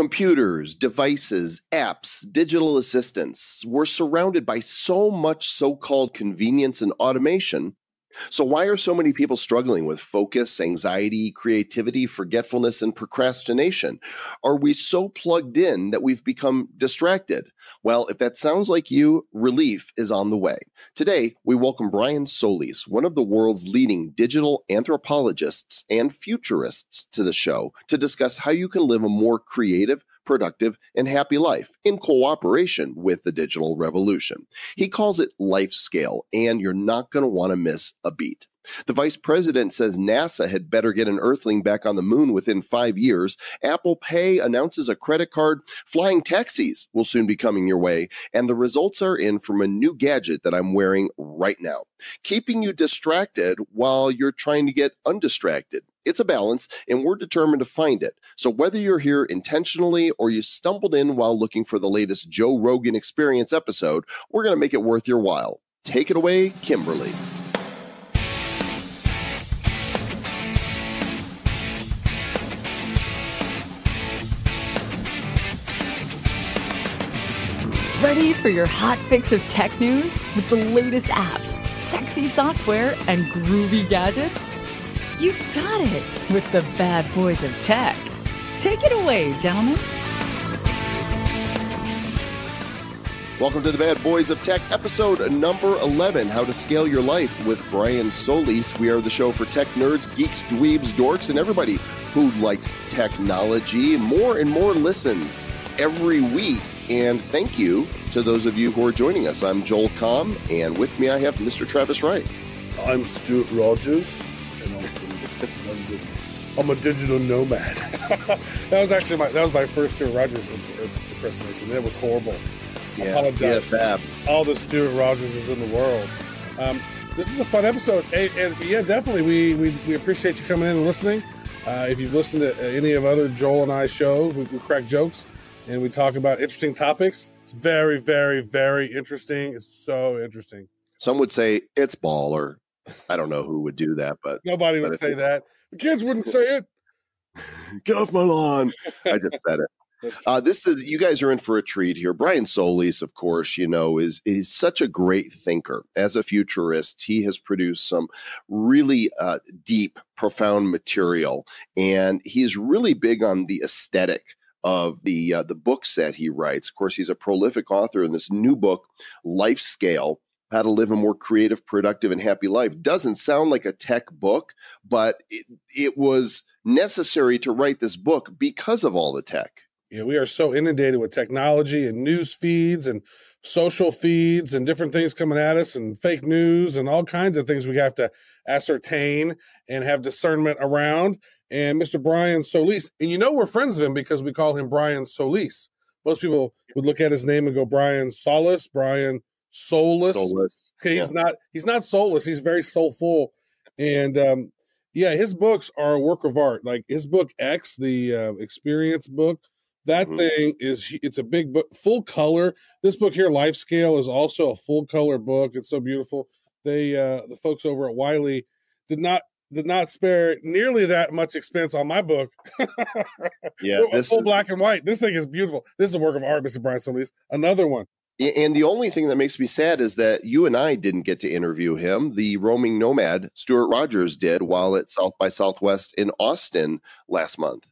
Computers, devices, apps, digital assistants. We're surrounded by so much so-called convenience and automation. So why are so many people struggling with focus, anxiety, creativity, forgetfulness, and procrastination? Are we so plugged in that we've become distracted? Well, if that sounds like you, relief is on the way. Today, we welcome Brian Solis, one of the world's leading digital anthropologists and futurists, to the show to discuss how you can live a more creative, productive, and happy life in cooperation with the digital revolution. He calls it lifescale, and you're not going to want to miss a beat. The vice president says NASA had better get an earthling back on the moon within 5 years. Apple Pay announces a credit card. Flying taxis will soon be coming your way. And the results are in from a new gadget that I'm wearing right now, keeping you distracted while you're trying to get undistracted. It's a balance, and we're determined to find it. So whether you're here intentionally or you stumbled in while looking for the latest Joe Rogan Experience episode, we're going to make it worth your while. Take it away, Kimberly. Ready for your hot fix of tech news with the latest apps, sexy software, and groovy gadgets? You got it with the bad boys of tech. Take it away, gentlemen. Welcome to the Bad Boys of Tech, episode number 11, How to Scale Your Life with Brian Solis. We are the show for tech nerds, geeks, dweebs, dorks, and everybody who likes technology. More and more listens every week. And thank you to those of you who are joining us. I'm Joel Comm, and with me I have Mr. Travis Wright. I'm Stuart Rogers, and I'm from London. I'm a digital nomad. that was my first Stuart Rogers impersonation. It was horrible. I apologize. Fab. All the Stuart Rogerses in the world. This is a fun episode, and yeah, definitely we appreciate you coming in and listening. If you've listened to any of other Joel and I shows, we crack jokes. And we talk about interesting topics. It's very, very, very interesting. It's so interesting. Some would say it's baller. I don't know who would do that, but nobody would say that. The kids wouldn't say it. Get off my lawn. I just said it. You guys are in for a treat here. Brian Solis, of course, is such a great thinker. As a futurist, he has produced some really deep, profound material, and he's really big on the aesthetic of the books that he writes. Of course, he's a prolific author in this new book, Lifescale, How to Live a More Creative, Productive, and Happy Life. Doesn't sound like a tech book, but it was necessary to write this book because of all the tech. Yeah, we are so inundated with technology and news feeds and social feeds and different things coming at us and fake news and all kinds of things we have to ascertain and have discernment around. And Mr. Brian Solis, and we're friends of him because we call him Brian Solis. Most people would look at his name and go Brian Solis, Brian Solis. He's not soulless. He's very soulful. And his books are a work of art. Like his book X, the experience book, that thing it's a big book, full color. This book here, Lifescale, is also a full color book. It's so beautiful. They the folks over at Wiley did not spare nearly that much expense on my book. Yeah, full black and white. This thing is beautiful. This is a work of art, Mr. Brian Solis. Another one. And the only thing that makes me sad is that you and I didn't get to interview him. The roaming nomad, Stuart Rogers, did while at South by Southwest in Austin last month.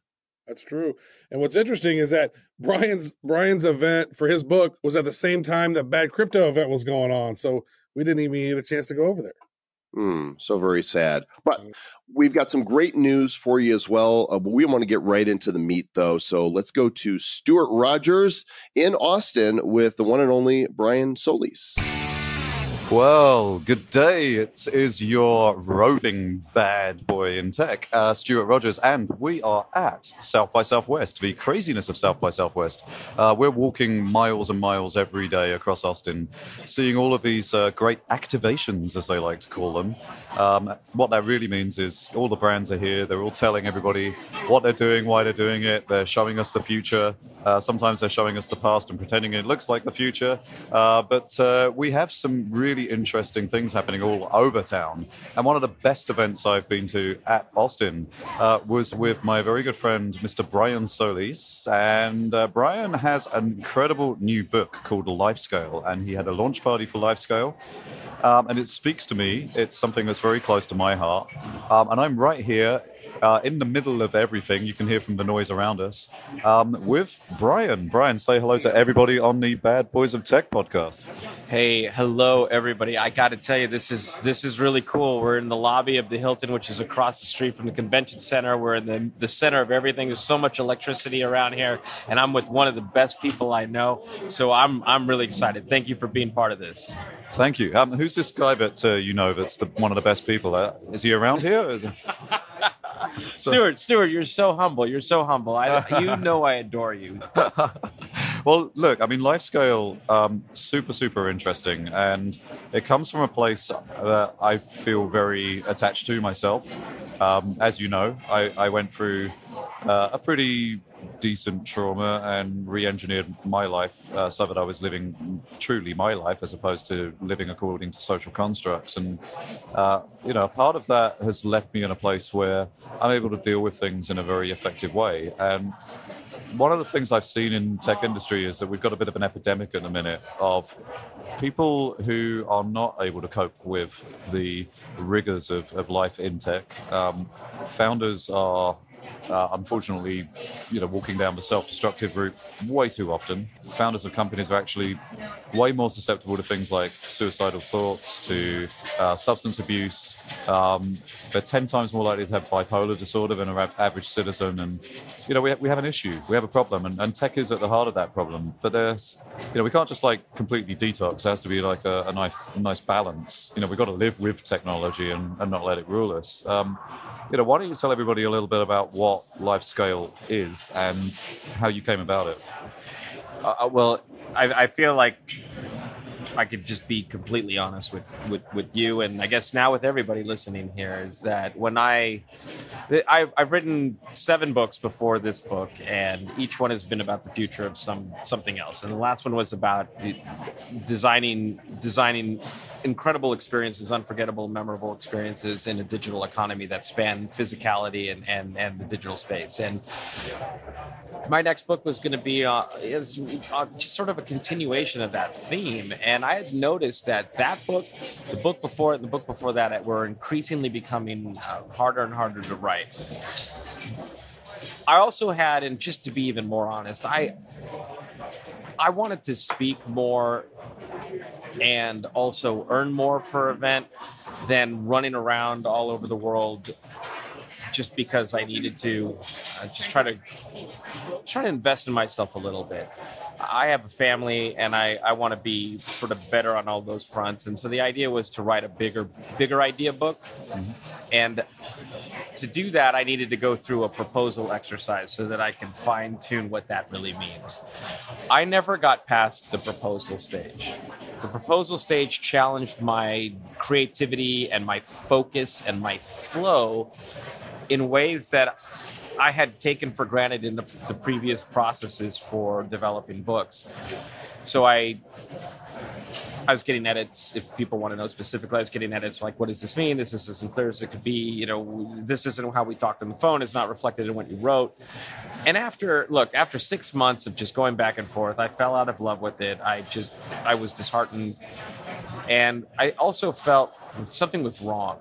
That's true. And what's interesting is that Brian's event for his book was at the same time that Bad Crypto event was going on. So we didn't even get a chance to go over there. So very sad. But we've got some great news for you as well. But we want to get right into the meat, though. So let's go to Stuart Rogers in Austin with the one and only Brian Solis. Well, good day. It is your roving bad boy in tech, Stuart Rogers, and we are at South by Southwest, the craziness of South by Southwest. We're walking miles and miles every day across Austin, seeing all of these great activations, as they like to call them. What that really means is all the brands are here. They're all telling everybody what they're doing, why they're doing it. They're showing us the future. Sometimes they're showing us the past and pretending it looks like the future. But we have some really really interesting things happening all over town. And one of the best events I've been to at Austin was with my very good friend, Mr. Brian Solis. And Brian has an incredible new book called Lifescale, and he had a launch party for Lifescale. And it speaks to me. It's something that's very close to my heart. And I'm right here in the middle of everything. You can hear from the noise around us with Brian. Brian, say hello to everybody on the Bad Boys of Tech podcast. Hey, hello everybody. I got to tell you, this is really cool. We're in the lobby of the Hilton, which is across the street from the convention center. We're in the center of everything. There's so much electricity around here, and I'm with one of the best people I know. So I'm really excited. Thank you for being part of this. Thank you. Who's this guy that you know that's one of the best people? Is he around here? Stuart, you're so humble. You're so humble. You know I adore you. Well, look, I mean, Lifescale, super interesting, and it comes from a place that I feel very attached to myself. As you know, I went through a pretty decent trauma and re-engineered my life so that I was living truly my life as opposed to living according to social constructs. And, part of that has left me in a place where I'm able to deal with things in a very effective way. And one of the things I've seen in tech industry is that we've got a bit of an epidemic at the minute of people who are not able to cope with the rigors of life in tech. Founders are unfortunately, walking down the self-destructive route way too often. Founders of companies are actually way more susceptible to things like suicidal thoughts, to substance abuse. They're 10 times more likely to have bipolar disorder than an average citizen. And, we have an issue. We have a problem. And tech is at the heart of that problem. But there's, we can't just completely detox. There has to be a nice balance. We've got to live with technology and not let it rule us. Why don't you tell everybody a little bit about what Lifescale is and how you came about it? Well, I feel like I could just be completely honest with you, and I guess now with everybody listening here, is that when I've written 7 books before this book, and each one has been about the future of something else. And the last one was about designing incredible experiences, unforgettable, memorable experiences in a digital economy that span physicality and the digital space. And my next book was going to be just sort of a continuation of that theme. And I had noticed that book, the book before it, and the book before that were increasingly becoming harder and harder to write. I also had, and just to be even more honest, I wanted to speak more and also earn more per event than running around all over the world just because I needed to just try to invest in myself a little bit. I have a family, and I want to be sort of better on all those fronts. And so the idea was to write a bigger idea book. Mm-hmm. And to do that, I needed to go through a proposal exercise so that I can fine-tune what that really means. I never got past the proposal stage. The proposal stage challenged my creativity and my focus and my flow in ways that I had taken for granted in the previous processes for developing books. So I was getting edits. If people want to know specifically, I was getting edits like, what does this mean? This is as clear as it could be. This isn't how we talked on the phone. It's not reflected in what you wrote. And after 6 months of just going back and forth, I fell out of love with it. I was disheartened. And I also felt something was wrong.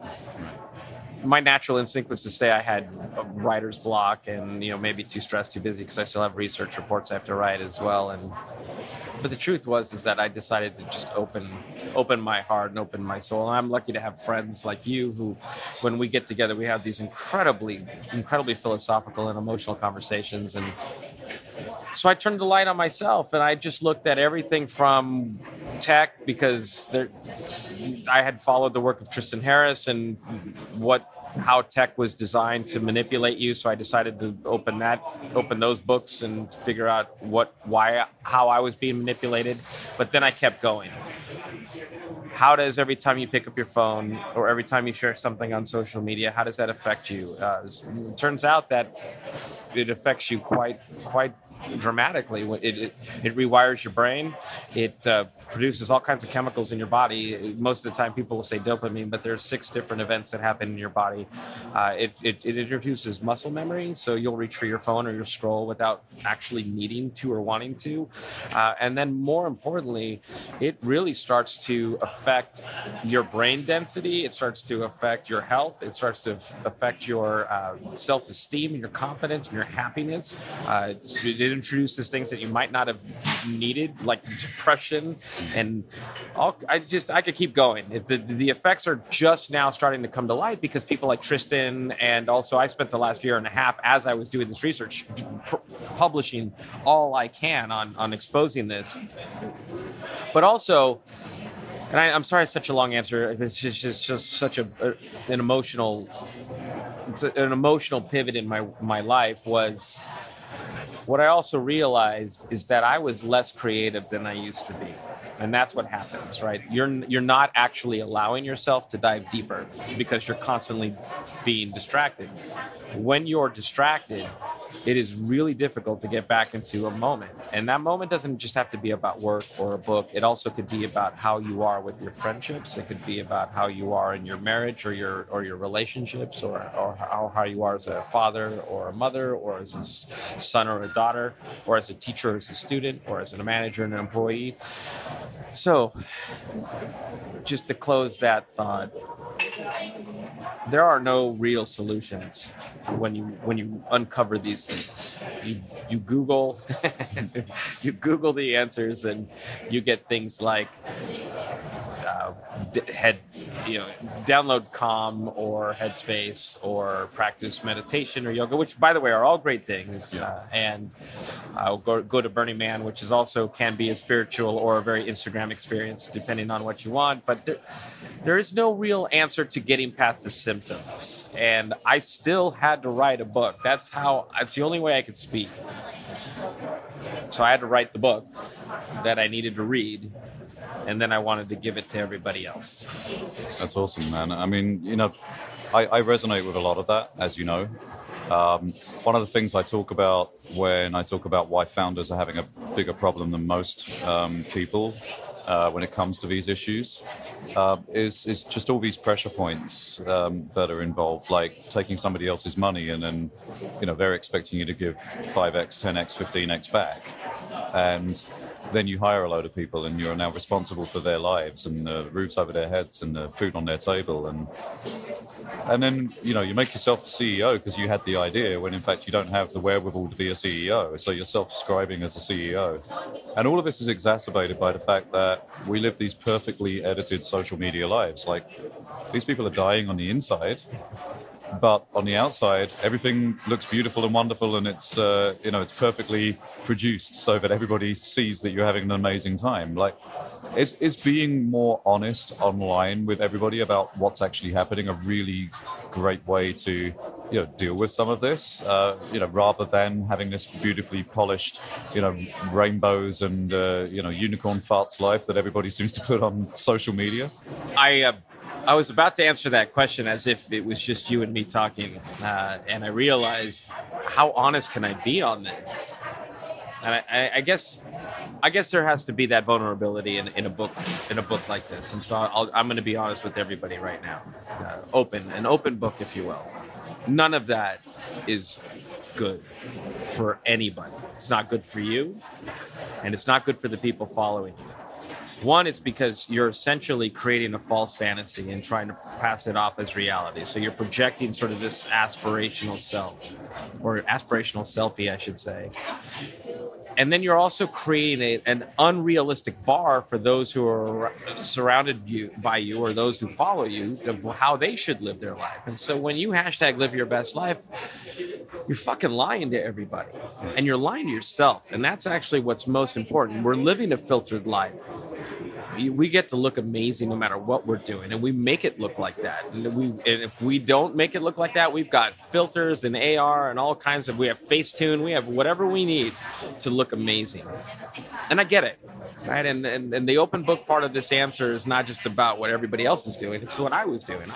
My natural instinct was to say I had a writer's block and, maybe too stressed, too busy, because I still have research reports I have to write as well. But the truth is that I decided to just open my heart and open my soul. And I'm lucky to have friends like you who, when we get together, we have these incredibly philosophical and emotional conversations. And so I turned the light on myself, and I just looked at everything from tech, because I had followed the work of Tristan Harris and how tech was designed to manipulate you. So I decided to open those books and figure out how I was being manipulated. But then I kept going. How does every time you pick up your phone or every time you share something on social media, how does that affect you? It turns out that it affects you quite dramatically. It rewires your brain. It produces all kinds of chemicals in your body. Most of the time people will say dopamine, but there's 6 different events that happen in your body. It introduces muscle memory, so you'll reach for your phone or you'll scroll without actually needing to or wanting to. And then more importantly, it really starts to affect your brain density. It starts to affect your health. It starts to affect your self-esteem and your confidence and your happiness. It introduces things that you might not have needed, like depression and all. I could keep going. The effects are just now starting to come to light because people like Tristan, and also I spent the last year and a half as I was doing this research publishing all I can on exposing this. But also, and I'm sorry it's such a long answer. It's just such an emotional pivot in my life was what I also realized is that I was less creative than I used to be. And that's what happens, right? You're not actually allowing yourself to dive deeper because you're constantly being distracted. When you're distracted, it is really difficult to get back into a moment. And that moment doesn't just have to be about work or a book. It also could be about how you are with your friendships. It could be about how you are in your marriage or your relationships, or how you are as a father or a mother, or as a son or a daughter, or as a teacher or as a student, or as a manager and an employee. So just to close that thought, there are no real solutions when you uncover these things. You Google you Google the answers and you get things like download Calm or Headspace or practice meditation or yoga, which by the way are all great things. And go to Burning Man, which is also can be a spiritual or a very Instagram experience depending on what you want. But there is no real answer to getting past the symptoms. And I still had to write a book. That's the only way I could speak. So I had to write the book that I needed to read, and then I wanted to give it to everybody else. That's awesome, man. I mean, I resonate with a lot of that, as you know. One of the things I talk about when I talk about why founders are having a bigger problem than most people when it comes to these issues is just all these pressure points that are involved, like taking somebody else's money and then, they're expecting you to give 5x, 10x, 15x back. And then you hire a load of people and you're now responsible for their lives and the roofs over their heads and the food on their table. And then, you make yourself a CEO because you had the idea when in fact you don't have the wherewithal to be a CEO. So you're self-describing as a CEO. And all of this is exacerbated by the fact that we live these perfectly edited social media lives. Like, these people are dying on the inside, but on the outside, everything looks beautiful and wonderful, and it's it's perfectly produced so that everybody sees that you're having an amazing time. Like, is being more honest online with everybody about what's actually happening a really great way to deal with some of this, rather than having this beautifully polished, rainbows and unicorn farts life that everybody seems to put on social media? I was about to answer that question as if it was just you and me talking, and I realized, how honest can I be on this? And I guess there has to be that vulnerability in a book like this. And so I'm going to be honest with everybody right now, an open book, if you will. None of that is good for anybody. It's not good for you, and it's not good for the people following you. One, it's because you're essentially creating a false fantasy and trying to pass it off as reality. So you're projecting sort of this aspirational self, or aspirational selfie, I should say. And then you're also creating an unrealistic bar for those who are surrounded by you or those who follow you of how they should live their life. And so when you hashtag live your best life, you're fucking lying to everybody. And you're lying to yourself. And that's actually what's most important. We're living a filtered life. We get to look amazing no matter what we're doing, and we make it look like that. And if we don't make it look like that, we've got filters and AR and all kinds of. We have Facetune, we have whatever we need to look amazing. And I get it, right? And the open book part of this answer is not just about what everybody else is doing; it's what I was doing.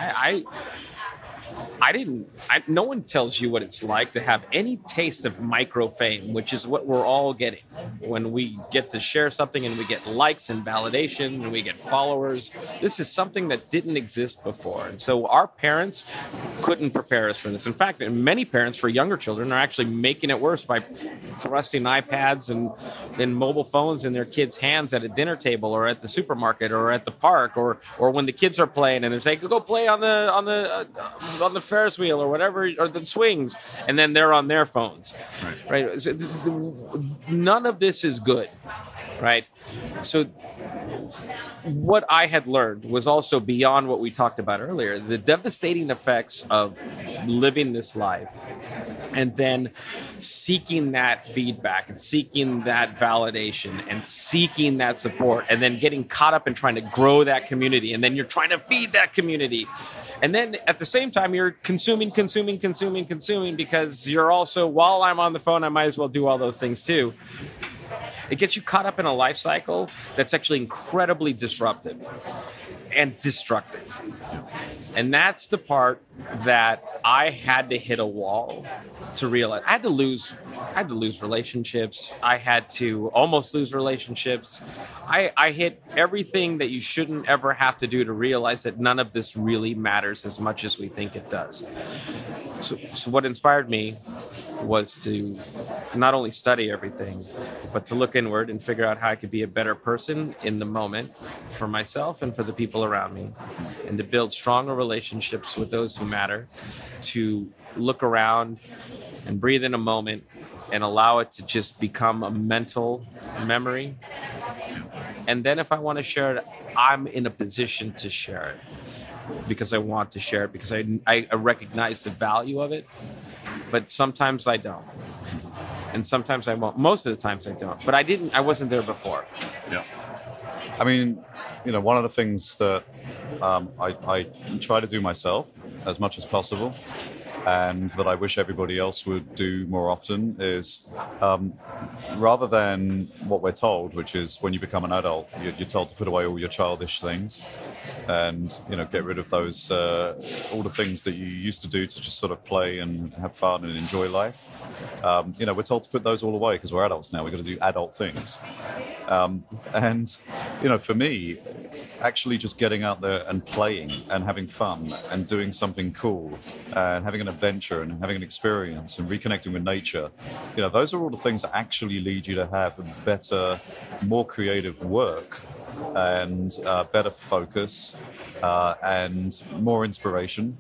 no one tells you what it's like to have any taste of micro fame, which is what we're all getting when we get to share something and we get likes and validation and we get followers. This is something that didn't exist before. And so our parents couldn't prepare us for this. In fact, many parents for younger children are actually making it worse by thrusting iPads and mobile phones in their kids' hands at a dinner table or at the supermarket or at the park or when the kids are playing and they're saying, go play on the Ferris wheel or whatever, or the swings, and then they're on their phones, right? So none of this is good, right? So what I had learned was also beyond what we talked about earlier, the devastating effects of living this life and then seeking that feedback and seeking that validation and seeking that support and then getting caught up in trying to grow that community, and then you're trying to feed that community. And then at the same time, you're consuming because you're also, while I'm on the phone, I might as well do all those things too. It gets you caught up in a life cycle that's actually incredibly disruptive and destructive. And that's the part that I had to hit a wall to realize. I had to lose relationships. I had to almost lose relationships. I hit everything that you shouldn't ever have to do to realize that none of this really matters as much as we think it does. So what inspired me was to not only study everything, but to look inward and figure out how I could be a better person in the moment for myself and for the people around me, and to build stronger relationships with those who matter, to look around and breathe in a moment and allow it to just become a mental memory. And then if I want to share it, I'm in a position to share it because I want to share it, because I recognize the value of it. But sometimes I don't. And sometimes I won't. Most of the times I don't. But I wasn't there before. Yeah. I mean, one of the things that I try to do myself as much as possible, and that I wish everybody else would do more often, is rather than what we're told, which is when you become an adult, you're told to put away all your childish things and get rid of those all the things that you used to do to just sort of play and have fun and enjoy life. We're told to put those all away because we're adults now. We've got to do adult things. And for me, actually just getting out there and playing and having fun and doing something cool and having an adventure and having an experience and reconnecting with nature, those are all the things that actually lead you to have better, more creative work and better focus and more inspiration.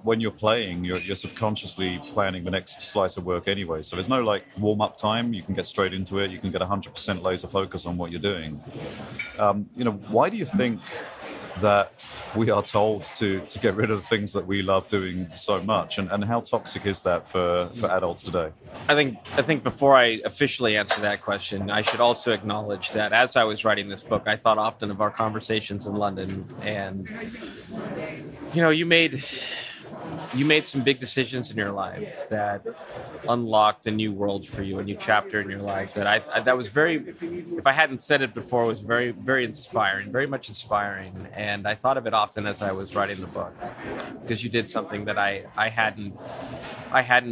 When you're playing, you're subconsciously planning the next slice of work anyway. So there's no warm-up time. You can get straight into it. You can get 100% laser focus on what you're doing. Why do you think that we are told to get rid of the things that we love doing so much, and how toxic is that for adults today? I think before I officially answer that question, I should also acknowledge that as I was writing this book, I thought often of our conversations in London, and you made some big decisions in your life that unlocked a new world for you, a new chapter in your life that was very, if I hadn't said it before, was very, very inspiring, very much inspiring. And I thought of it often as I was writing the book, because you did something that I hadn't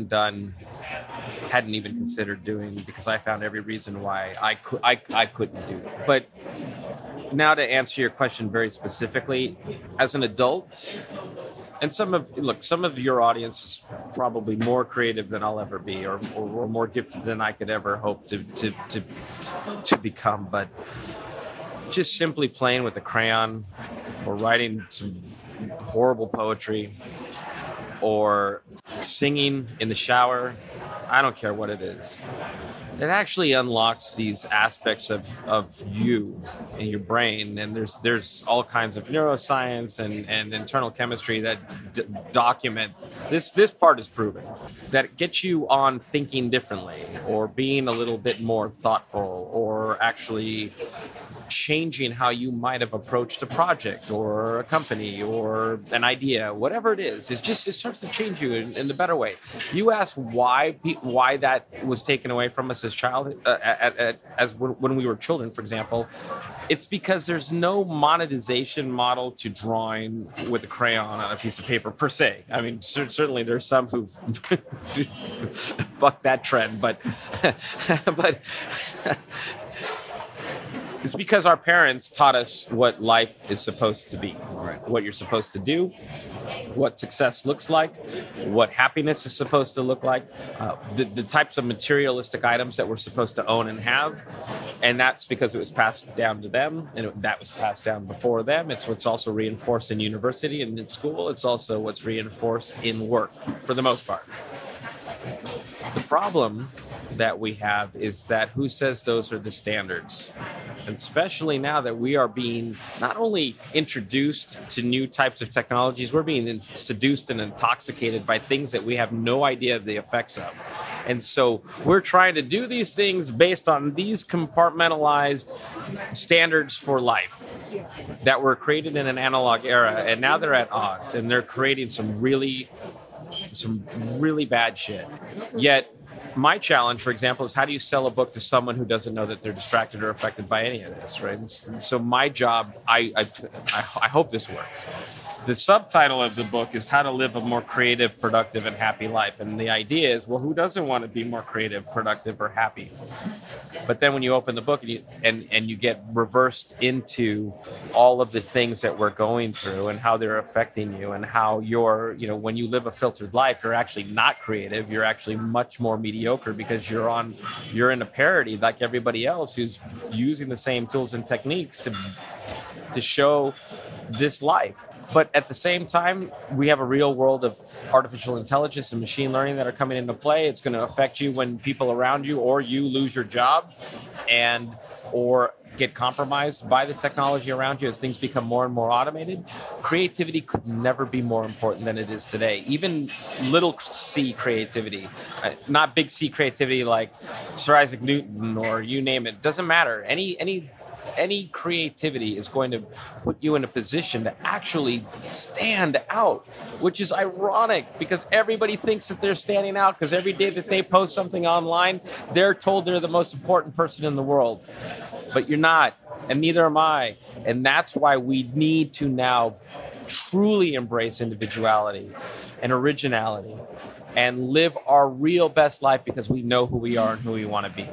done, hadn't even considered doing, because I found every reason why I couldn't do it. But now to answer your question very specifically, as an adult, and some of your audience is probably more creative than I'll ever be, or more gifted than I could ever hope to become. But just simply playing with a crayon, or writing some horrible poetry, or singing in the shower, I don't care what it is. It actually unlocks these aspects of you in your brain, and there's all kinds of neuroscience and internal chemistry that document this part is proven that it gets you on thinking differently, or being a little bit more thoughtful, or actually changing how you might have approached a project or a company or an idea, whatever it is. It starts to change you in a better way. You ask why that was taken away from us as when we were children, for example. It's because there's no monetization model to drawing with a crayon on a piece of paper per se. I mean, certainly there's some who buck that trend, but it's because our parents taught us what life is supposed to be, right? What you're supposed to do, what success looks like, what happiness is supposed to look like, the types of materialistic items that we're supposed to own and have. And that's because it was passed down to them, and that was passed down before them. It's what's also reinforced in university and in school. It's also what's reinforced in work, for the most part. The problem that we have is that who says those are the standards? And especially now that we are being not only introduced to new types of technologies, we're being seduced and intoxicated by things that we have no idea the effects of. And so we're trying to do these things based on these compartmentalized standards for life that were created in an analog era, and now they're at odds, and they're creating some really bad shit. Yet my challenge, for example, is how do you sell a book to someone who doesn't know that they're distracted or affected by any of this, right? And so my job, I hope this works. The subtitle of the book is How to Live a More Creative, Productive, and Happy Life. And the idea is, well, who doesn't want to be more creative, productive, or happy? But then when you open the book and you get reversed into all of the things that we're going through and how they're affecting you, and how when you live a filtered life, you're actually not creative. You're actually much more mediocre because you're in a parody like everybody else who's using the same tools and techniques to show this life. But at the same time, we have a real world of artificial intelligence and machine learning that are coming into play. It's going to affect you when people around you or you lose your job or get compromised by the technology around you as things become more and more automated. Creativity could never be more important than it is today. Even little c creativity, not big C creativity like Sir Isaac Newton or you name it. Doesn't matter. Any creativity is going to put you in a position to actually stand out, which is ironic because everybody thinks that they're standing out because every day that they post something online, they're told they're the most important person in the world. But you're not, and neither am I. And that's why we need to now truly embrace individuality and originality and live our real best life because we know who we are and who we want to be.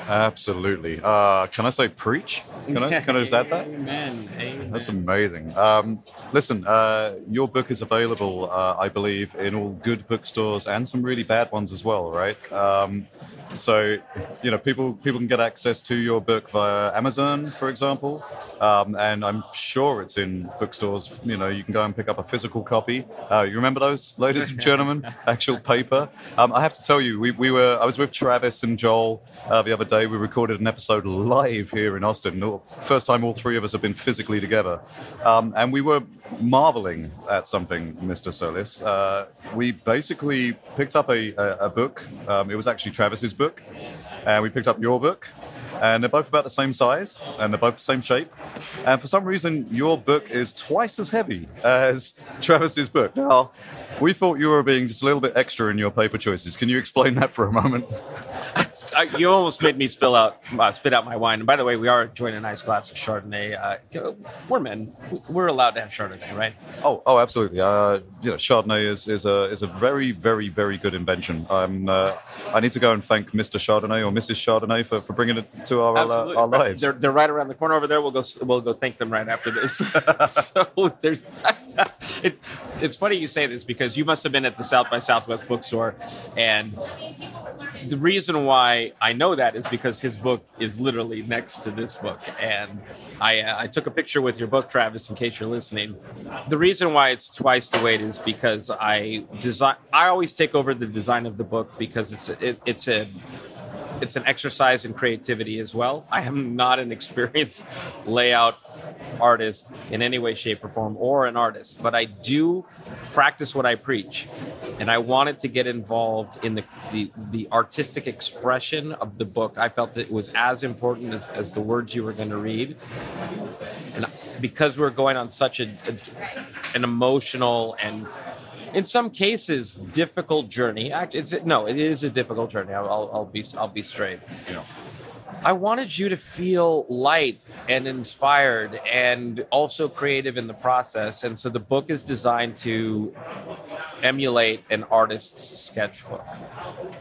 Absolutely. Can I say preach? Can I just add that? Amen. That's amazing. Listen, your book is available, I believe, in all good bookstores and some really bad ones as well, right? So, people can get access to your book via Amazon, for example, and I'm sure it's in bookstores. You can go and pick up a physical copy. You remember those, ladies and gentlemen? Actual paper. I have to tell you, I was with Travis and Joel the other day. We recorded an episode live here in Austin. First time all three of us have been physically together. And we were marveling at something, Mr. Solis. We basically picked up a book. It was actually Travis's book. And we picked up your book. And they're both about the same size. And they're both the same shape. And for some reason, your book is twice as heavy as Travis's book. Now, we thought you were being just a little bit extra in your paper choices. Can you explain that for a moment? You almost made me spit out my wine. And by the way, we are enjoying a nice glass of Chardonnay. We're men. We're allowed to have Chardonnay, right? Oh, absolutely. Chardonnay is a very, very, very good invention. I need to go and thank Mr. Chardonnay or Mrs. Chardonnay for bringing it to our lives. They're right around the corner over there. We'll go thank them right after this. So it's funny you say this because you must have been at the South by Southwest bookstore, and the reason why I know that is because his book is literally next to this book, and I took a picture with your book, Travis, in case you're listening. The reason why it's twice the weight is because I always take over the design of the book because it's an exercise in creativity as well. I am not an experienced layout artist in any way, shape, or form, or an artist, but I do practice what I preach, and I wanted to get involved in the artistic expression of the book. I felt that it was as important as the words you were going to read, and because we're going on such an emotional and in some cases difficult journey. It is a difficult journey. I'll be straight. Yeah. I wanted you to feel light and inspired and also creative in the process. And so the book is designed to emulate an artist's sketchbook.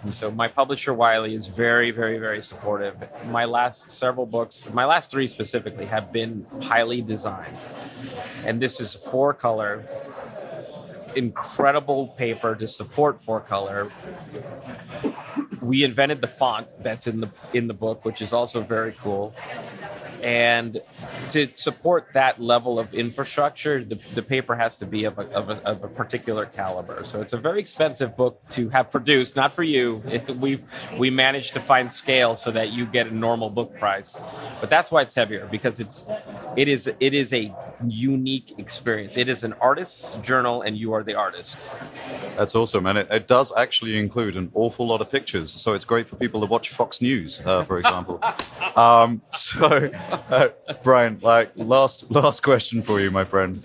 And so my publisher, Wiley, is very, very, very supportive. My last several books, my last three specifically, have been highly designed. And this is 4-color, incredible paper to support 4-color. We invented the font that's in the book, which is also very cool. And to support that level of infrastructure, the paper has to be of a particular caliber. So it's a very expensive book to have produced, not for you. We managed to find scale so that you get a normal book price. But that's why it's heavier, because it is a unique experience. It is an artist's journal, and you are the artist. That's awesome, and it does actually include an awful lot of pictures, so it's great for people to watch Fox News, for example. Brian, like last question for you, my friend.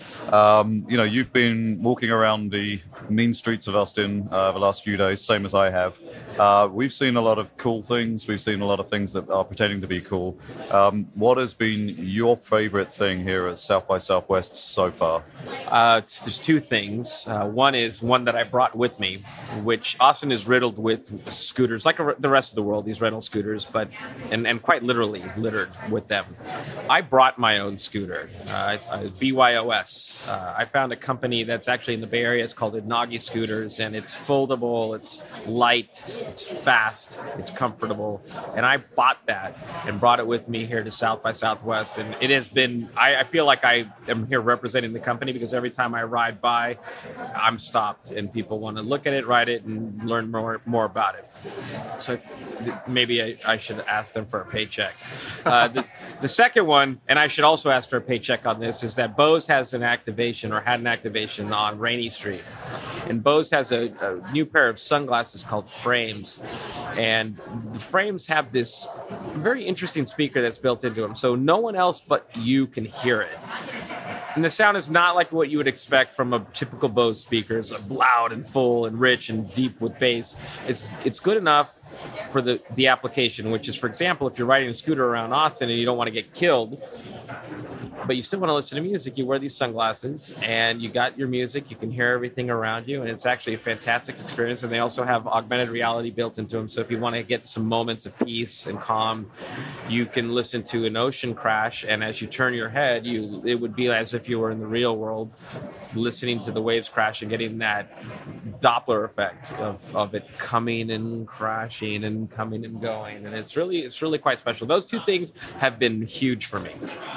You've been walking around the mean streets of Austin the last few days, same as I have. We've seen a lot of cool things. We've seen a lot of things that are pretending to be cool. What has been your favorite thing here at South by Southwest so far? There's two things. One is one that I brought with me, which Austin is riddled with scooters, like the rest of the world, these rental scooters, and quite literally littered with them. I brought my own scooter, BYOS. I found a company that's actually in the Bay Area. It's called Inagi Scooters, and it's foldable, it's light, it's fast, it's comfortable. And I bought that and brought it with me here to South by Southwest. And it has been, I feel like I am here representing the company, because every time I ride by, I'm stopped and people want to look at it, ride it, and learn more about it. So maybe I should ask them for a paycheck. The second one, and I should also ask for a paycheck on this, is that Bose has an activation, or had an activation, on Rainy Street. And Bose has a new pair of sunglasses called Frames. And the Frames have this very interesting speaker that's built into them, so no one else but you can hear it. And the sound is not like what you would expect from a typical Bose speaker. It's loud and full and rich and deep with bass. It's good enough for the application, which is, for example, if you're riding a scooter around Austin and you don't want to get killed, but you still want to listen to music, you wear these sunglasses and you got your music, you can hear everything around you, and it's actually a fantastic experience. And they also have augmented reality built into them, so if you want to get some moments of peace and calm, you can listen to an ocean crash, and as you turn your head, it would be as if you were in the real world, listening to the waves crash and getting that Doppler effect of it coming and crashing and coming and going. And it's really quite special. Those two things have been huge for me.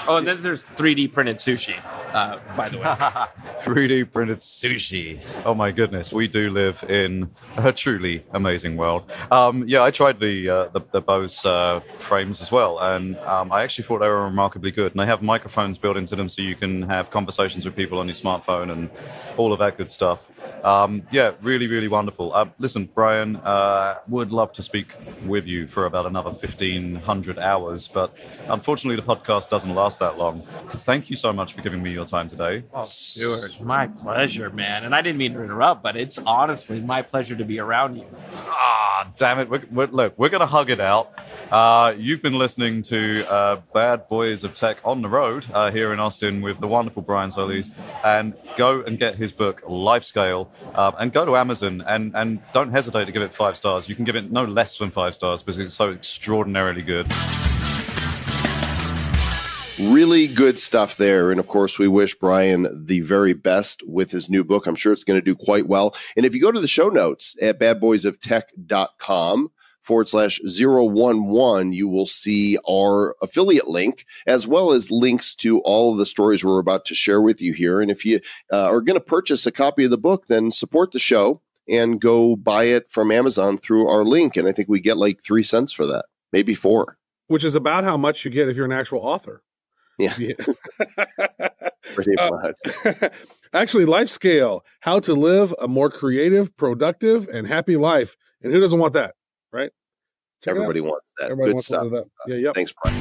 Oh, and then there's 3D printed sushi, by the way. 3D printed sushi. Oh my goodness, we do live in a truly amazing world. I tried the Bose frames as well, and I actually thought they were remarkably good. And they have microphones built into them, so you can have conversations with people on your smartphone and all of that good stuff. Really, really wonderful. Listen, Brian, would love to speak with you for about another 1,500 hours, but unfortunately the podcast doesn't last that long. Thank you so much for giving me your time today. Oh, Stuart, my pleasure, man. And I didn't mean to interrupt, but it's honestly my pleasure to be around you. Damn it. We're going to hug it out. You've been listening to Bad Boys of Tech on the road here in Austin with the wonderful Brian Solis. And go and get his book, Lifescale, and go to Amazon and don't hesitate to give it 5 stars. You can give it no less than 5 stars because it's so extraordinarily good. Really good stuff there. And of course, we wish Brian the very best with his new book. I'm sure it's going to do quite well. And if you go to the show notes at badboysoftech.com/011, you will see our affiliate link, as well as links to all of the stories we're about to share with you here. And if you are going to purchase a copy of the book, then support the show and go buy it from Amazon through our link. And I think we get like 3 cents for that, maybe 4. Which is about how much you get if you're an actual author. Yeah, Yeah. pretty much. Actually, lifescale, how to live a more creative, productive, and happy life. And who doesn't want that, right? Check Everybody wants that. Everybody Good wants stuff. to live that. Yeah, yep. Thanks, Brian.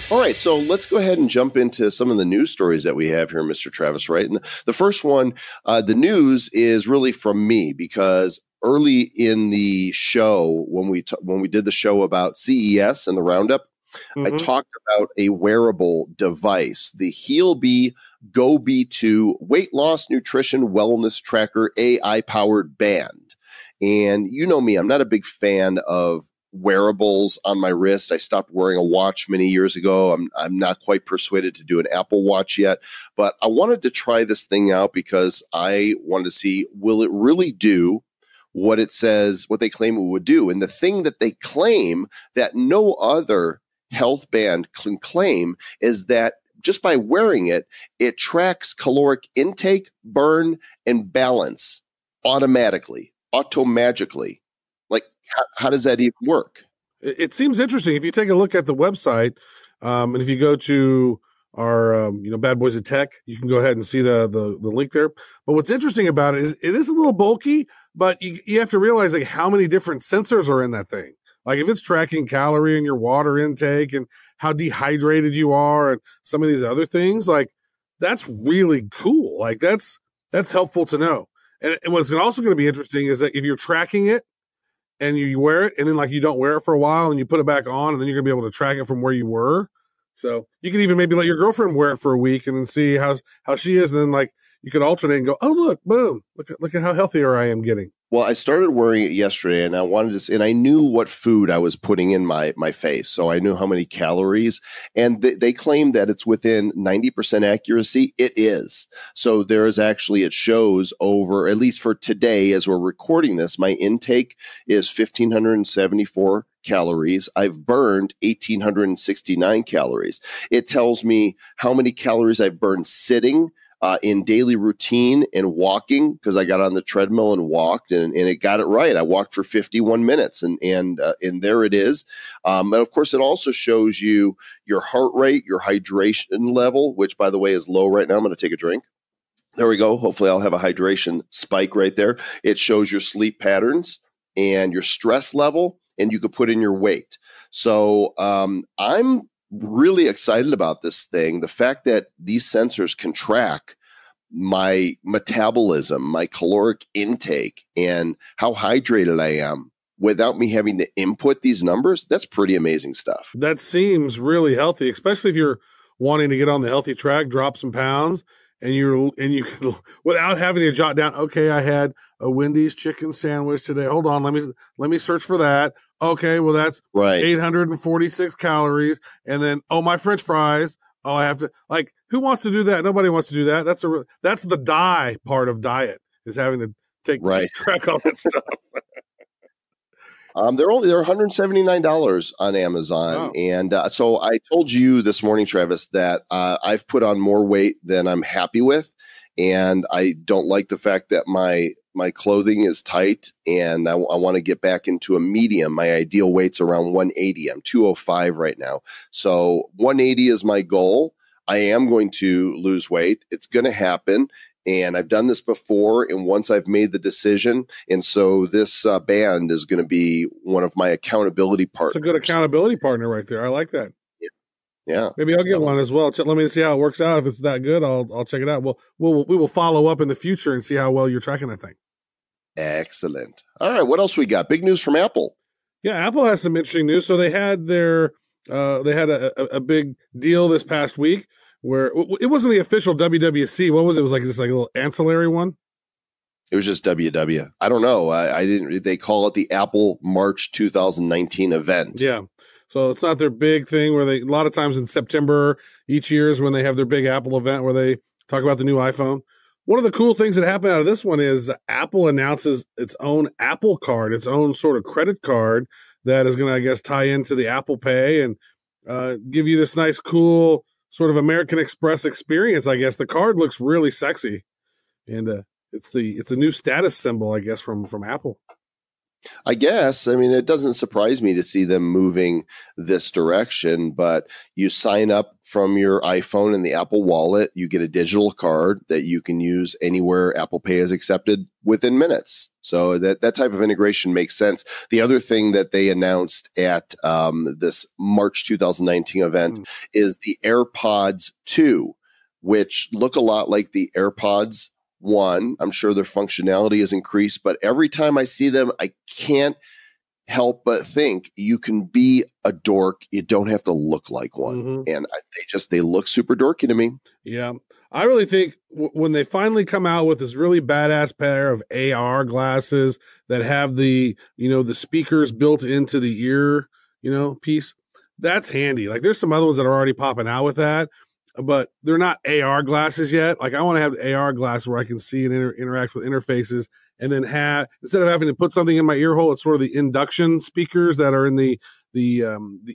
All right, so let's go ahead and jump into some of the news stories that we have here, Mr. Travis Wright. And the first one, the news is really from me because early in the show, when we did the show about CES and the roundup, I talked about a wearable device, the HealB Go B2 weight loss, nutrition, wellness tracker, AI-powered band. And you know me, I'm not a big fan of wearables on my wrist. I stopped wearing a watch many years ago. I'm not quite persuaded to do an Apple Watch yet, but I wanted to try this thing out because I wanted to see, will it really do what it says, what they claim it would do? And the thing that they claim that no other health band can claim is that just by wearing it, it tracks caloric intake, burn, and balance automatically, automagically. Like, how does that even work? It seems interesting. If you take a look at the website, and if you go to our, Bad Boys of Tech, you can go ahead and see the link there. But what's interesting about it is a little bulky, but you have to realize like how many different sensors are in that thing. Like if it's tracking calorie and your water intake and how dehydrated you are and some of these other things, like that's really cool. Like that's helpful to know. And what's also going to be interesting is that if you're tracking it and you wear it and then like you don't wear it for a while and you put it back on and then you're gonna be able to track it from where you were. So you can even maybe let your girlfriend wear it for a week and then see how she is. And then like you could alternate and go, oh, look, boom, look at how healthier I am getting. Well, I started wearing it yesterday and and I knew what food I was putting in my face. So I knew how many calories, and they claim that it's within 90% accuracy. It is. So there is actually, it shows over, at least for today, as we're recording this, my intake is 1,574 calories. I've burned 1,869 calories. It tells me how many calories I've burned sitting, in daily routine and walking, because I got on the treadmill and walked and it got it right. I walked for 51 minutes and there it is. And of course, it also shows you your heart rate, your hydration level, which by the way is low right now. I'm going to take a drink. There we go. Hopefully I'll have a hydration spike right there. It shows your sleep patterns and your stress level, and you could put in your weight. So I'm really excited about this thing. The fact that these sensors can track my metabolism, my caloric intake, and how hydrated I am without me having to input these numbers, that's pretty amazing stuff. That seems really healthy, especially if you're wanting to get on the healthy track, drop some pounds, and you can, without having to jot down, okay, I had a Wendy's chicken sandwich today. Hold on, let me search for that. Okay, well that's right. 846 calories, and then my French fries. Oh, I have to, like, who wants to do that? Nobody wants to do that. That's the die part of diet, is having to track all that stuff. They're $179 on Amazon. Wow. And so I told you this morning, Travis, that I've put on more weight than I'm happy with. And I don't like the fact that my clothing is tight, and I want to get back into a medium. My ideal weight's around 180. I'm 205 right now. So 180 is my goal. I am going to lose weight. It's going to happen. And I've done this before, and once I've made the decision, and so this band is going to be one of my accountability partners. It's a good accountability partner right there. I like that. Yeah. Maybe I'll get one as well. Let me see how it works out. If it's that good, I'll check it out. We will follow up in the future and see how well you're tracking that thing. Excellent. All right. What else we got? Big news from Apple. Yeah. Apple has some interesting news. So they had a big deal this past week where it wasn't the official WWC. What was it? It was like this like a little ancillary one. It was just WW. I don't know. I didn't. They call it the Apple March 2019 event. Yeah. So it's not their big thing where a lot of times in September each year is when they have their big Apple event where they talk about the new iPhone. One of the cool things that happened out of this one is Apple announces its own Apple Card, its own sort of credit card that is going to, I guess, tie into the Apple Pay and give you this nice, cool sort of American Express experience. I guess the card looks really sexy, and it's a new status symbol, I guess, from Apple. I guess. I mean, it doesn't surprise me to see them moving this direction, but you sign up from your iPhone in the Apple Wallet, you get a digital card that you can use anywhere Apple Pay is accepted within minutes. So that type of integration makes sense. The other thing that they announced at this March 2019 event is the AirPods 2, which look a lot like the AirPods 1. I'm sure their functionality is increased, but every time I see them, I can't help but think you can be a dork. You don't have to look like one. And they look super dorky to me. Yeah. I really think when they finally come out with this really badass pair of AR glasses that have the speakers built into the ear, piece, that's handy. Like there's some other ones that are already popping out with that, but they're not AR glasses yet. Like I want to have the AR glass where I can see and interact with interfaces, and then instead of having to put something in my ear hole, it's sort of the induction speakers that are in the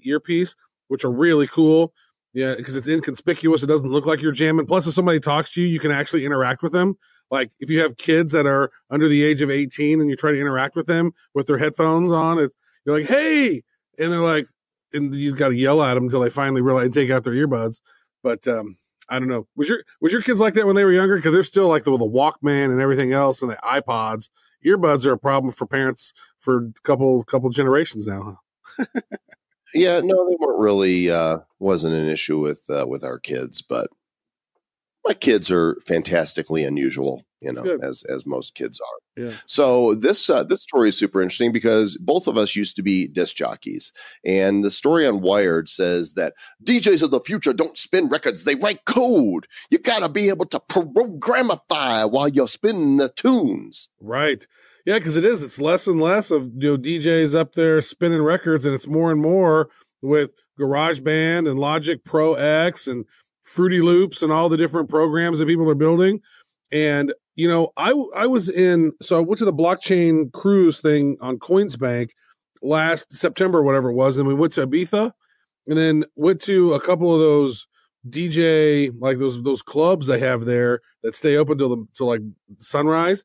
earpiece, which are really cool. Yeah, because it's inconspicuous. It doesn't look like you're jamming. Plus, if somebody talks to you, you can actually interact with them. Like if you have kids that are under the age of 18 and you try to interact with them with their headphones on, you're like, hey, and they're like, and you've got to yell at them until they finally realize and take out their earbuds. But I don't know. Was your kids like that when they were younger? Because they're still like the Walkman and everything else and the iPods. Earbuds are a problem for parents for a couple generations now. Huh? Yeah, no, they weren't really wasn't an issue with our kids, but my kids are fantastically unusual, as most kids are. Yeah. So this story is super interesting because both of us used to be disc jockeys, and the story on Wired says that DJs of the future don't spin records; they write code. You gotta be able to programify while you're spinning the tunes. Right. Yeah, because it's less and less of DJs up there spinning records, and it's more and more with GarageBand and Logic Pro X and Fruity Loops and all the different programs that people are building. And I went to the blockchain cruise thing on Coinsbank last September, or whatever it was, and we went to Ibiza, and then went to a couple of those DJ like those clubs they have there that stay open till like sunrise.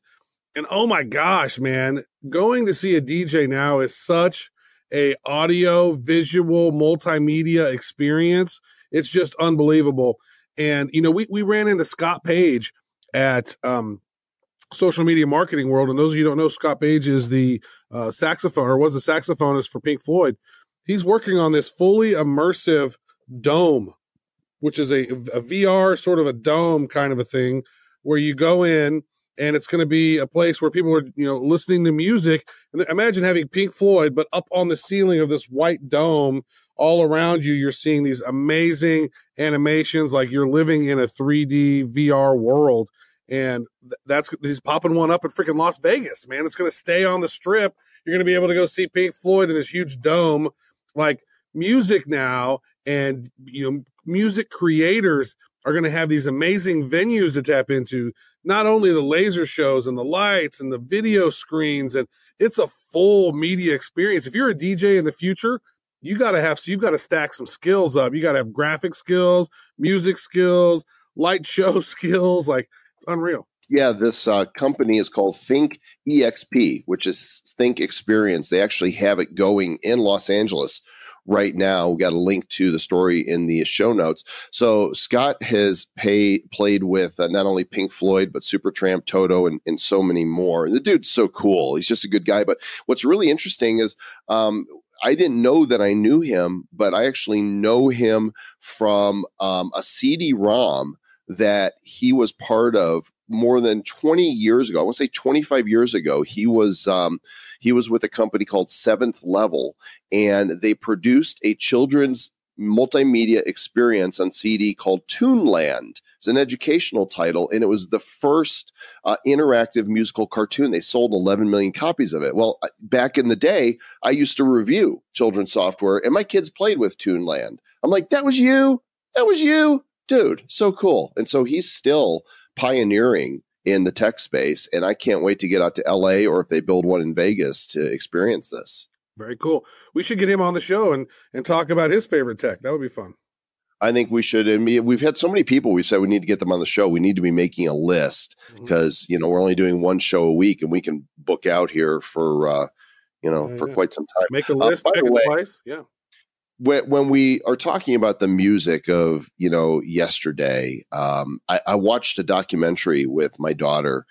And oh my gosh, man, going to see a DJ now is such a audio, visual, multimedia experience. It's just unbelievable. And, we ran into Scott Page at Social Media Marketing World. And those of you who don't know, Scott Page is the saxophone, or was the saxophonist for Pink Floyd. He's working on this fully immersive dome, which is a VR sort of a dome kind of a thing where you go in, and it's going to be a place where people are, listening to music. And imagine having Pink Floyd, but up on the ceiling of this white dome, all around you, you're seeing these amazing animations, like you're living in a 3D VR world. And he's popping one up in freaking Las Vegas, man. It's going to stay on the Strip. You're going to be able to go see Pink Floyd in this huge dome. Like music now, and music creators are going to have these amazing venues to tap into. Not only the laser shows and the lights and the video screens, and it's a full media experience. If you're a DJ in the future, you've got to stack some skills up. You got to have graphic skills, music skills, light show skills. Like, it's unreal. Yeah, this company is called Think EXP, which is Think Experience. They actually have it going in Los Angeles right now. We got a link to the story in the show notes. So Scott has played with not only Pink Floyd, but Supertramp, Toto, and so many more. And the dude's so cool. He's just a good guy. But what's really interesting is I didn't know that I knew him, but I actually know him from a CD-ROM that he was part of more than 20 years ago. I want to say 25 years ago. He was with a company called Seventh Level, and they produced a children's multimedia experience on CD called Toonland. It's an educational title, and it was the first interactive musical cartoon. They sold 11 million copies of it. Well, back in the day, I used to review children's software, and my kids played with Toonland. I'm like, that was you? That was you? Dude, so cool. And so he's still pioneering in the tech space, and I can't wait to get out to LA, or if they build one in Vegas, to experience this. Very cool. We should get him on the show and talk about his favorite tech. That would be fun. I think we should. And we've had so many people. We said we need to get them on the show. We need to be making a list because, we're only doing one show a week, and we can book out here for, for quite some time. Make a list, By pick the a way, device. Yeah. when we are talking about the music of, yesterday, I watched a documentary with my daughter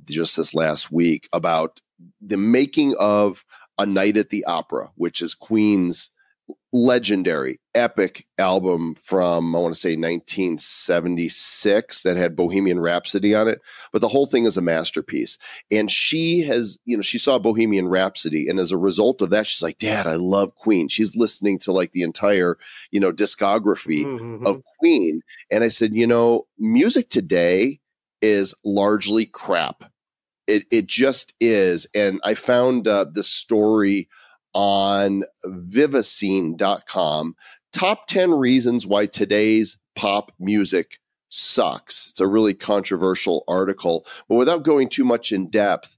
just this last week about the making of A Night at the Opera, which is Queen's legendary epic album from, I want to say 1976, that had Bohemian Rhapsody on it. But the whole thing is a masterpiece. And she has, she saw Bohemian Rhapsody. And as a result of that, she's like, Dad, I love Queen. She's listening to like the entire, discography of Queen. And I said, music today is largely crap. It just is. And I found this story on vivacine.com, top 10 reasons why today's pop music sucks. It's a really controversial article, but without going too much in depth,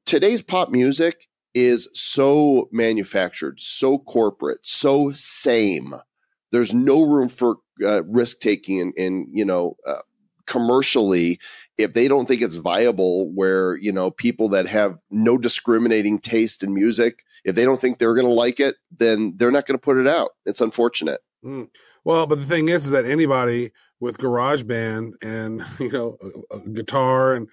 today's pop music is so manufactured, so corporate, so same. There's no room for risk taking and commercially, if they don't think it's viable, where, people that have no discriminating taste in music, if they don't think they're going to like it, then they're not going to put it out. It's unfortunate. Well, but the thing is that anybody with GarageBand and, a guitar and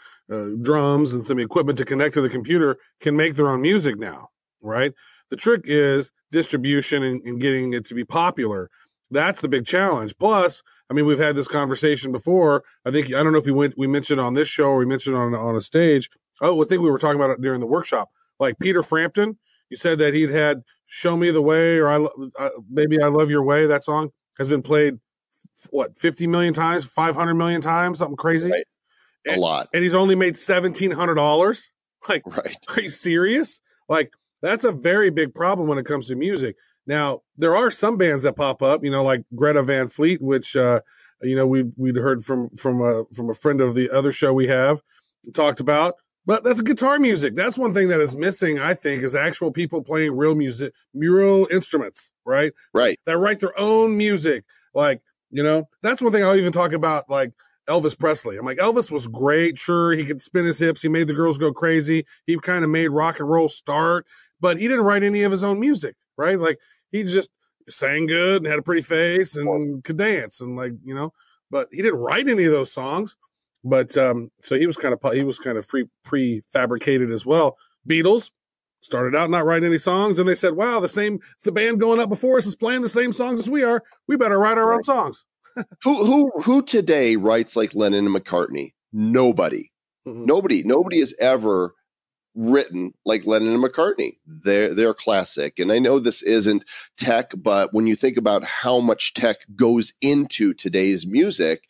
drums and some equipment to connect to the computer can make their own music now, right? The trick is distribution and getting it to be popular. That's the big challenge. Plus, we've had this conversation before. I don't know if we mentioned on this show or we mentioned on a stage. I think we were talking about it during the workshop. Like Peter Frampton, you said that he'd had "Show Me the Way" or maybe "I Love Your Way." That song has been played 50 million times, 500 million times, something crazy. Right. A lot. And he's only made $1,700. Like, right. Are you serious? Like, that's a very big problem when it comes to music. Now, there are some bands that pop up, like Greta Van Fleet, which, we'd heard from a friend of the other show we have talked about, but that's guitar music. That's one thing that is missing, I think, is actual people playing real music, real instruments, right? Right. That write their own music. Like, that's one thing I'll even talk about, like Elvis Presley. I'm like, Elvis was great. Sure, he could spin his hips. He made the girls go crazy. He kind of made rock and roll start, but he didn't write any of his own music, right? Like, he just sang good and had a pretty face and could dance and but he didn't write any of those songs. But so he was kind of prefabricated as well. Beatles started out not writing any songs, and they said, "Wow, the band going up before us is playing the same songs as we are. We better write our own songs." Who today writes like Lennon and McCartney? Nobody. Mm-hmm. Nobody has ever written like Lennon and McCartney. They're classic. And I know this isn't tech, but when you think about how much tech goes into today's music,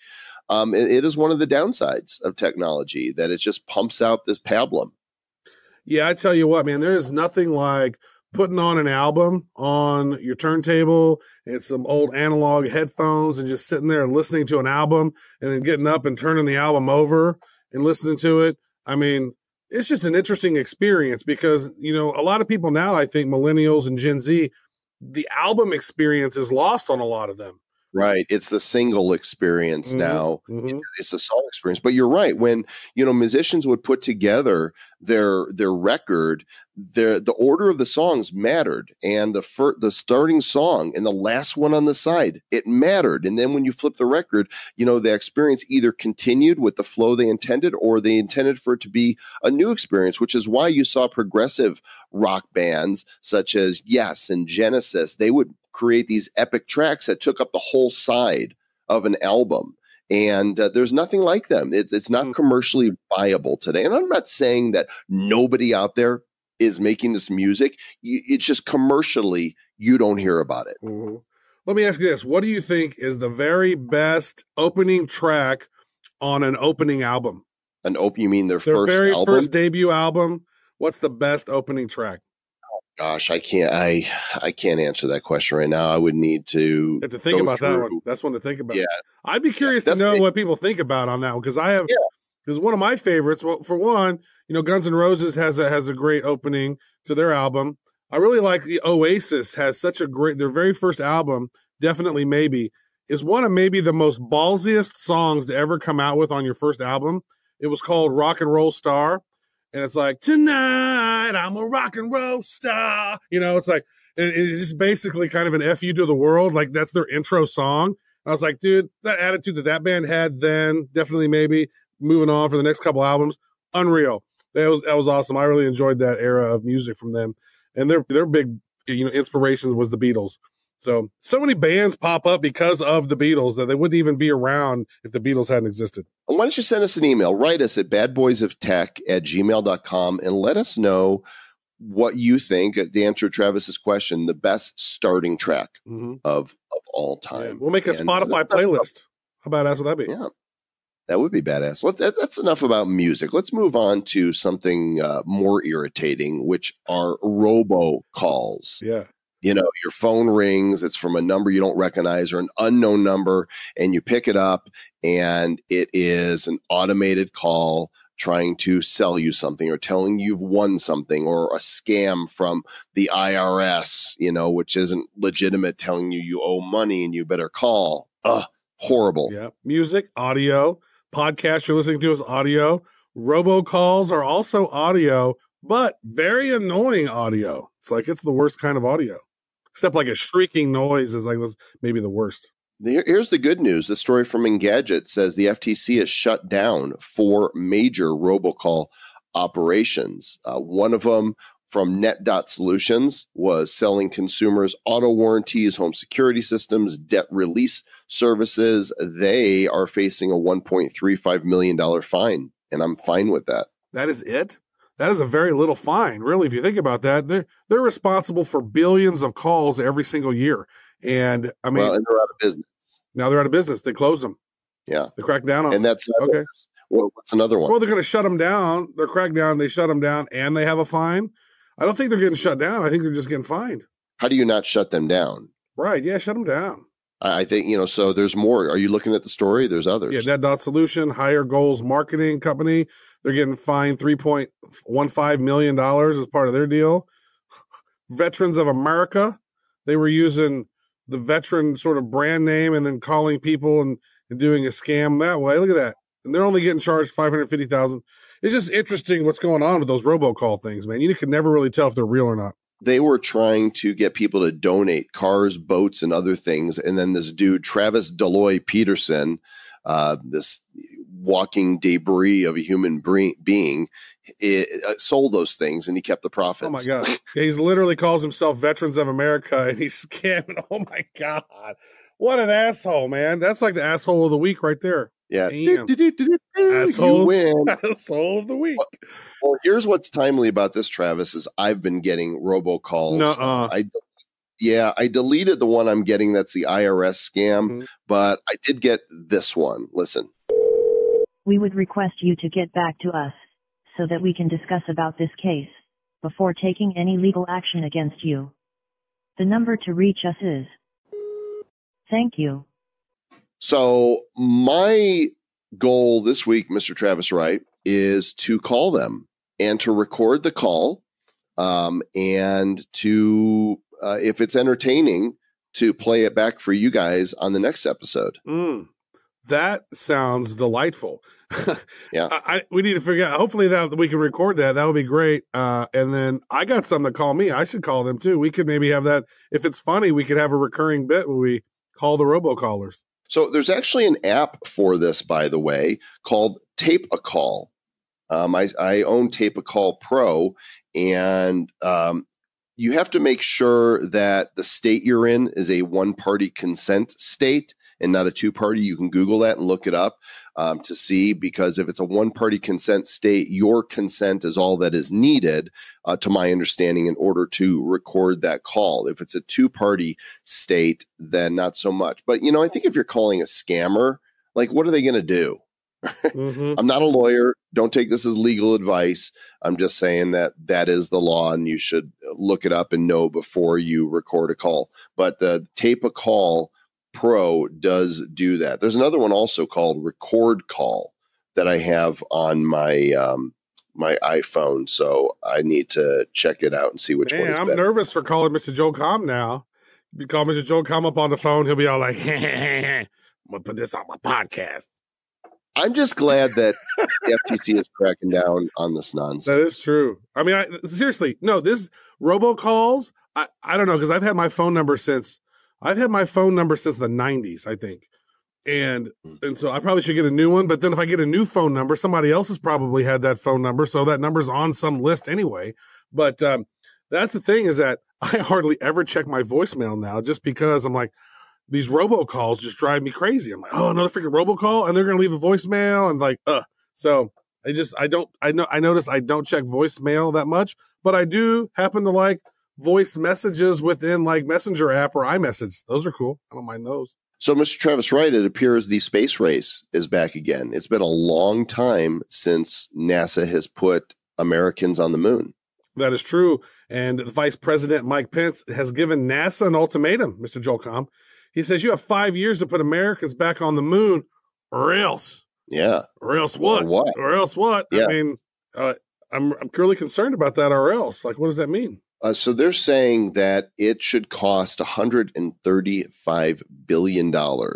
it is one of the downsides of technology, that it just pumps out this pablum. Yeah, I tell you what, man, there is nothing like putting on an album on your turntable and some old analog headphones and just sitting there and listening to an album and then getting up and turning the album over and listening to it. It's just an interesting experience because, a lot of people now, I think millennials and Gen Z, the album experience is lost on a lot of them. Right. It's the single experience now. Mm-hmm. It's the song experience. But you're right. When, musicians would put together their record, the order of the songs mattered. And the starting song and the last one on the side, it mattered. And then when you flip the record, the experience either continued with the flow they intended, or they intended for it to be a new experience, which is why you saw progressive rock bands such as Yes and Genesis. They would create these epic tracks that took up the whole side of an album. And there's nothing like them. It's not commercially viable today. And I'm not saying that nobody out there is making this music. It's just commercially, you don't hear about it. Mm-hmm. Let me ask you this. What do you think is the very best opening track on an opening album? You mean their very album? First debut album? What's the best opening track? Gosh, I can't answer that question right now. I would need to have to think about that one. That's one to think about. Yeah. I'd be curious to know what people think about on that one, because because one of my favorites, well, for one, Guns N' Roses has a great opening to their album. I really like the Oasis has such a great, their very first album, Definitely Maybe, is one of maybe the most ballsiest songs to ever come out with on your first album. It was called Rock and Roll Star. And it's like, tonight I'm a rock and roll star. It's like, it's just basically kind of an F you to the world. Like that's their intro song. I was like, dude, that attitude that band had then, definitely maybe moving on for the next couple albums, unreal. That was awesome. I really enjoyed that era of music from them. And their big, inspirations was the Beatles. So many bands pop up because of the Beatles that they wouldn't even be around if the Beatles hadn't existed. Why don't you send us an email? Write us at badboysoftech@gmail.com and let us know what you think, to answer Travis's question, the best starting track of all time. Yeah, we'll make a Spotify playlist. How badass would that be? Yeah, that would be badass. That's enough about music. Let's move on to something more irritating, which are robocalls. Yeah. Your phone rings, it's from a number you don't recognize or an unknown number, and you pick it up, and it is an automated call trying to sell you something or telling you've won something, or a scam from the IRS, which isn't legitimate, telling you owe money and you better call. Horrible. Yeah. Music, audio, podcast you're listening to is audio. Robocalls are also audio, but very annoying audio. It's like it's the worst kind of audio. Except like a shrieking noise is like maybe the worst. Here's the good news. The story from Engadget says the FTC has shut down 4 major robocall operations. One of them from Net Solutions was selling consumers auto warranties, home security systems, debt release services. They are facing a $1.35 million fine, and I'm fine with that. That is it? That is a very little fine, really, if you think about that. They're responsible for billions of calls every single year. And and they're out of business. Now they're out of business. They close them. Yeah. They crack down on them. And that's okay. What's another one? Well, they're going to shut them down. They're cracked down. They shut them down and they have a fine. I don't think they're getting shut down. I think they're just getting fined. How do you not shut them down? Right. Yeah. Shut them down. I think, so there's more. Are you looking at the story? There's others. Yeah. Net Solution, Higher Goals Marketing Company. They're getting fined $3.15 million as part of their deal. Veterans of America. They were using the veteran sort of brand name and then calling people and doing a scam that way. Look at that. And they're only getting charged $550,000. It's just interesting what's going on with those robocall things, man. You can never really tell if they're real or not. They were trying to get people to donate cars, boats, and other things. And then this dude, Travis Deloy Peterson, this walking debris of a human being, sold those things, and he kept the profits. Oh, my God. Yeah, he's literally calls himself Veterans of America, and he's scamming. Oh, my God. What an asshole, man. That's like the asshole of the week right there. Yeah. Asshole, you win. Asshole of the week. Well, here's what's timely about this, Travis, is I've been getting robocalls. I deleted the one I'm getting that's the IRS scam, but I did get this one. Listen. We would request you to get back to us so that we can discuss about this case before taking any legal action against you. The number to reach us is... Thank you. So my goal this week, Mr. Travis Wright, is to call them and to record the call and to, if it's entertaining, to play it back for you guys on the next episode. That sounds delightful. Yeah. We need to figure out, hopefully that we can record that. That would be great. And then I got some to call me. I should call them too. We could maybe have that. If it's funny, we could have a recurring bit where we call the robocallers. So there's actually an app for this, by the way, called Tape a Call. I own Tape a Call Pro, and you have to make sure that the state you're in is a one-party consent state and not a two-party. You can Google that and look it up to see, because if it's a one-party consent state, your consent is all that is needed, to my understanding, in order to record that call. If it's a two-party state, then not so much. But, I think if you're calling a scammer, like, what are they going to do? I'm not a lawyer. Don't take this as legal advice. I'm just saying that is the law, and you should look it up and know before you record a call. But the Tape a Call Pro does do that. There's another one also called Record Call that I have on my my iPhone, so I need to check it out and see which one is I'm better. nervous for calling Mr. Joe Com now. If you call Mr. Joe Com up on the phone, he'll be all like, I'm going to put this on my podcast. I'm just glad that the FTC is cracking down on this nonsense. That is true. I mean, seriously, no, this robocalls, I don't know, because I've had my phone number since the 90s, I think. And so I probably should get a new one. But then if I get a new phone number, somebody else has probably had that phone number. So that number's on some list anyway. But that's the thing, is that I hardly ever check my voicemail now, just because I'm like, these robocalls just drive me crazy. I'm like, oh, another freaking robocall, and they're going to leave a voicemail, and like, So I notice I don't check voicemail that much, but I do happen to like voice messages within like Messenger app or iMessage. Those are cool. I don't mind those. So, Mr. Travis Wright, it appears the space race is back again. It's been a long time since NASA has put Americans on the moon. That is true. And Vice President Mike Pence has given NASA an ultimatum, Mr. Joel Comm. He says, you have 5 years to put Americans back on the moon, or else. Yeah. Or else what? Or else what? Yeah. I mean, I'm really concerned about that, or else. Like, what does that mean? So they're saying that it should cost $135 billion to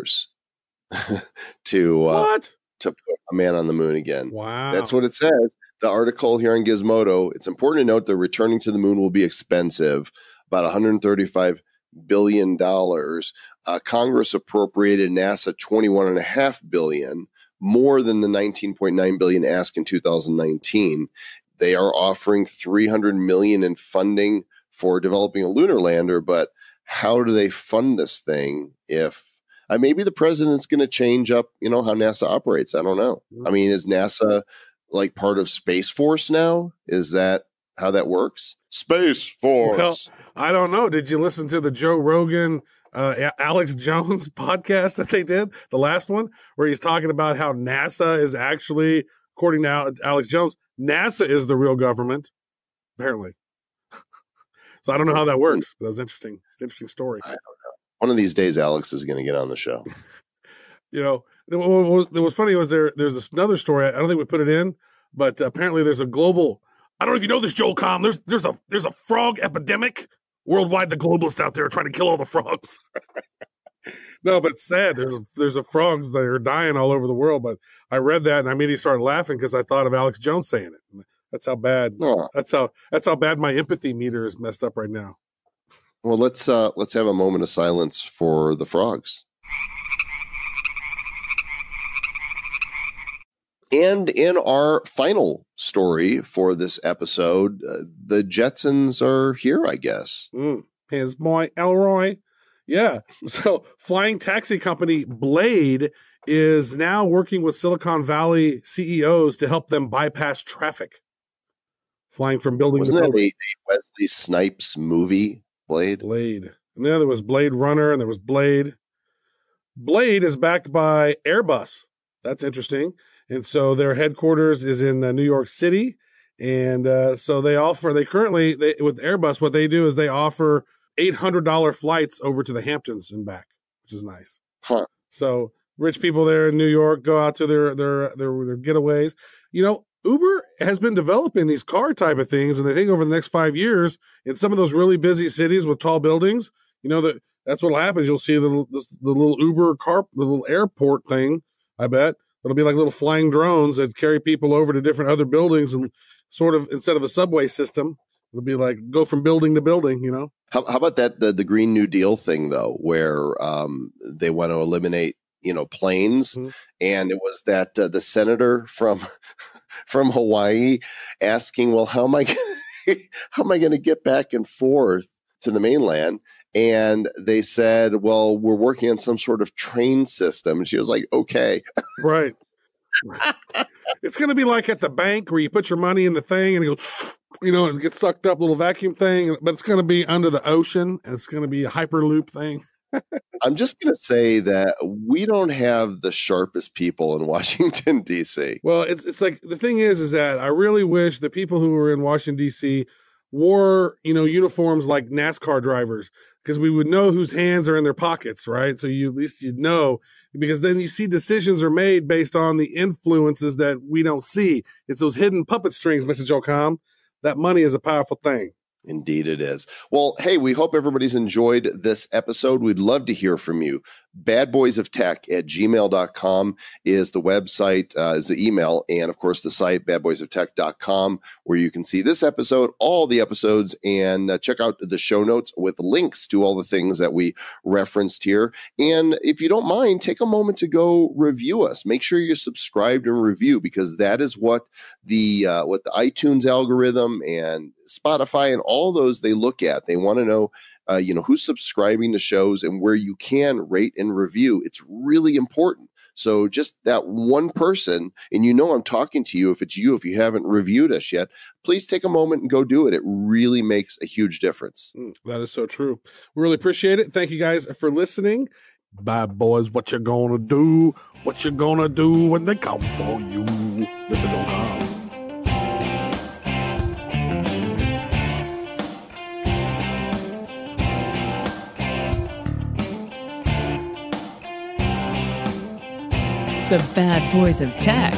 put a man on the moon again. Wow. That's what it says. The article here on Gizmodo, it's important to note that returning to the moon will be expensive, about $135 billion. Congress appropriated NASA $21.5 billion, more than the $19.9 billion asked in 2019. They are offering $300 million in funding for developing a lunar lander, but how do they fund this thing if maybe the president's going to change up, how NASA operates? I don't know. I mean, is NASA like part of Space Force now? Is that how that works? Space Force. Well, I don't know. Did you listen to the Joe Rogan, Alex Jones podcast that they did, the last one, where he's talking about how NASA is actually, according to Alex Jones, NASA is the real government, apparently. So I don't know how that works, but that was interesting. It's an interesting story. I don't know. One of these days, Alex is going to get on the show. What was funny was there's another story. I don't think we put it in, but apparently there's a global. I don't know if you know this, Joel Comm. There's a frog epidemic worldwide. The globalists out there are trying to kill all the frogs. No, but it's sad. There's a frogs that are dying all over the world. But I read that and I immediately started laughing because I thought of Alex Jones saying it. That's how bad. Oh. That's how bad my empathy meter is messed up right now. Well, let's have a moment of silence for the frogs. And in our final story for this episode, the Jetsons are here, I guess. His boy Elroy. Yeah. So flying taxi company Blade is now working with Silicon Valley CEOs to help them bypass traffic. Flying from building Wasn't to that building. a Wesley Snipes movie, Blade? Blade. And then there was Blade Runner and there was Blade. Blade is backed by Airbus. That's interesting. And so their headquarters is in New York City. And so with Airbus, what they do is they offer $800 flights over to the Hamptons and back, which is nice. Huh. So rich people there in New York go out to their getaways. Uber has been developing these car type of things, and they think over the next 5 years in some of those really busy cities with tall buildings, that's what'll happen. You'll see the little Uber car, the little airport thing. I bet it'll be like little flying drones that carry people over to different other buildings, and sort of instead of a subway system, it'll be like go from building to building. How about that the Green New Deal thing though, where they want to eliminate planes, and it was that the senator from Hawaii asking, well, how am I going to get back and forth to the mainland? And they said, well, we're working on some sort of train system. And she was like, okay. Right. It's going to be like at the bank where you put your money in the thing and it goes, it gets sucked up, little vacuum thing, but it's going to be under the ocean and it's going to be a Hyperloop thing. I'm just going to say that we don't have the sharpest people in Washington, D.C. Well, it's like the thing is that I really wish the people who were in Washington, D.C. wore, uniforms like NASCAR drivers, because we would know whose hands are in their pockets, right? So at least you'd know, because then you see decisions are made based on the influences that we don't see. It's those hidden puppet strings, Mr. Joe Comm. That money is a powerful thing. Indeed it is. Well, hey, we hope everybody's enjoyed this episode. We'd love to hear from you. badboysoftech@gmail.com is the website, is the email, and of course the site, badboysoftech.com, where you can see this episode, all the episodes, and check out the show notes with links to all the things that we referenced here. And if you don't mind, take a moment to go review us. Make sure you're subscribed and review, because that is what the iTunes algorithm and Spotify and all those they look at. They want to know who's subscribing to shows and where you can rate and review. It's really important. So just that one person, and I'm talking to you, if you haven't reviewed us yet, please take a moment and go do it. It really makes a huge difference. That is so true. We really appreciate it. Thank you guys for listening. Bad boys, what you gonna do? What you gonna do when they come for you? Mr. Joe Cobb. The Bad Boys of Tech.